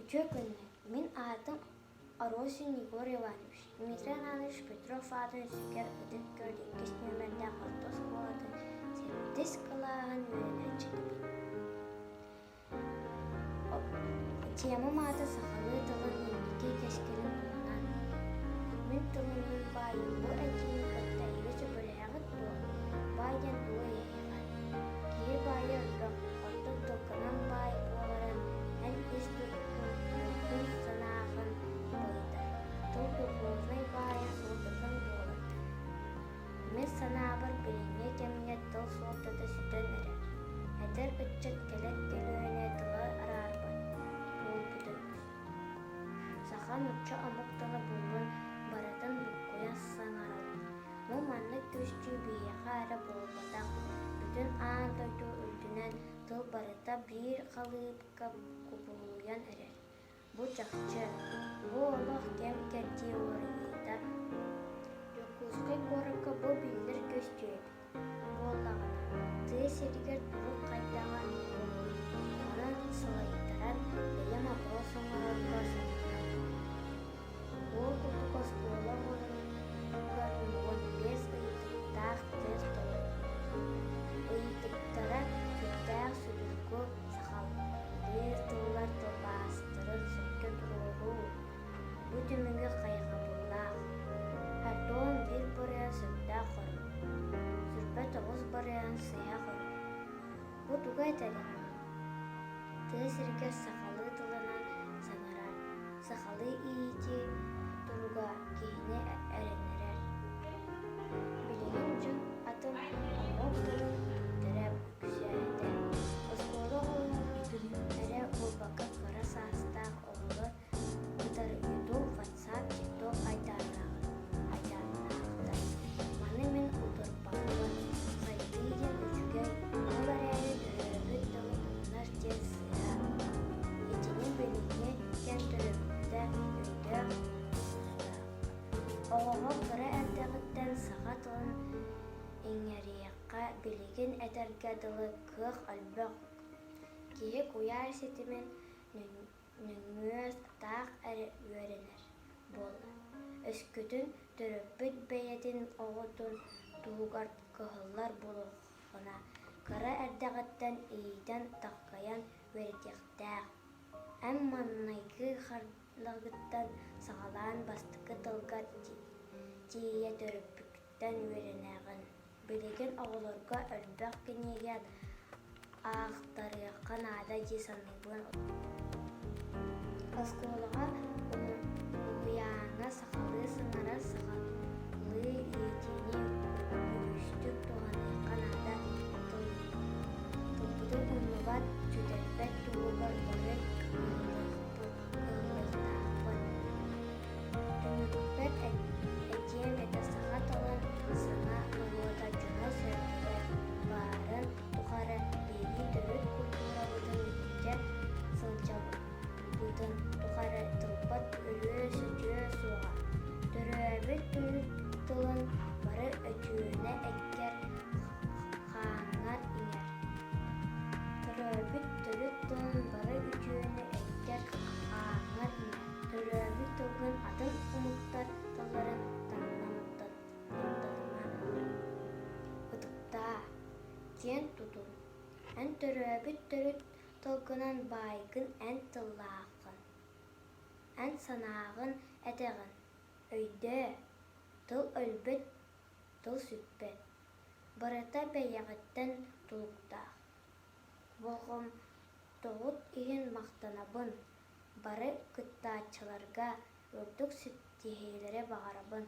Учебный. Мин атым Аросин Егор Иванович. Дмитрий Анатольевич Петров атын сүкер ыдык көрдік кес нөмірді қортос болатын сәттес қылағын өрінәчіді. Темам аты сақалы тылын еңбеке кескерін ұлынан. Мин тылының байын бұл әкейін қыттайы сөбіләғыт бұл. Байын бұл еғен. Кей байы ұлбақ қорты тұлқынан бай боларын ән естүрдің санағын бойдар. Тұлды болжай байы солдырдың болырды. Мен санабыр біліңе кеміне тыл солдырды сүтін әрер. Әдір үтчет келет келуіне тылы арарбын. Ол бүдіңіз. Сахан ұтчы амықтығы болын баратын бұққоя саңаралын. Мұ манны көстүй бейеға әрі болбадақ. Бүтін аң дойду үлдінен тыл барыта бір қалыпқа күбілуян әрер. Бұ жақчы, бұ олық кем кәдді орыйда. Жокузқай қорыққа бұ білдір көстүйеді. Боллағына, тые сергер тұрып қайдаған болуы. Оның сылайдыран бейім апросың орынға саңыран. Бұл күтік оскуыла болуын 15 ұйытықтақ тез толы. Ұйытықтара күттәқ сүдіргі сақалы. Лез тұлар тұлбастырын сөкке тұруғу. Бұ түмінгі қайға бұллақ. Әртуын бір бұрыян сүрді қору. Сүрпә тоғыз бұрыян сыя қору. Бұ тұғай тәлемін. Тығы сірге сақалы тылынан саңарар. Сақалы иеті тұруға кейіне әрінерер. Білеген жүн атын амок тұлын түрәп күсәді. Осколы олың әрі олбақы қара састақ оғылы ұтар үйду ватсап тикток айтарнағы. Маны мен ұтырпақлы сайтыйден үчіге олар әрі түрәбіт тұлы ұнар тез сыра. Етенен бөлігіне кен түрәбітті өйді оғыға қыры әрдіғіттен сағат олын еңерияққа білеген әтәрге дылы қық әлбіқ. Кейі қояр сетімен нүңмөз тақ әрі өрінер болды. Өскүтін түріппіт бәйетін оғытын туғарт қығылар болуғына. Қыры әрдіғіттен ейден таққаян өретектәқ. Әм маннайғы қарлығыттан сағалан бастықы тылғат тие түріппіктен өрінәғын. Білеген оғыларға өлбәқ кенеген ақтарықан ада десанығын Осколыға ұяңа сақалы сыңара сақалы етені өстік тоғаныққан ада тұлпыды ұнығат жүдәлбәт туғығар бары қылықтақпын. Түмікпәт әтем әті сағат алан саңа ұлыда жүні сөрді барын тұқары бейгі түріт культура бұдың үтте сылчабы. Бұдың тұқары тұлпат өлі сүтіе суға. Түрәбіт түріт тұлын бары өтіуіне әккер қаңар іңер. Түрәбіт түріт тұлын бары өтіуіне әккер қаңар іңер. Түрәбіт тұлғын атын ұмықтар тұлларын таңнамықтадыма. Ұтықта, тен тұтын. Ән түрәбіт түріт тұлғынан байгын ән тыллағын. Ән санағын әтәғын. Өйді, тыл өлбіт, тыл сүтбет. Барыта бәйяғыттен тұлықтақ. Болғым тоғыт иін мақтанабын. Бары күттачыларға өрдік сүттехейлері бағарабын.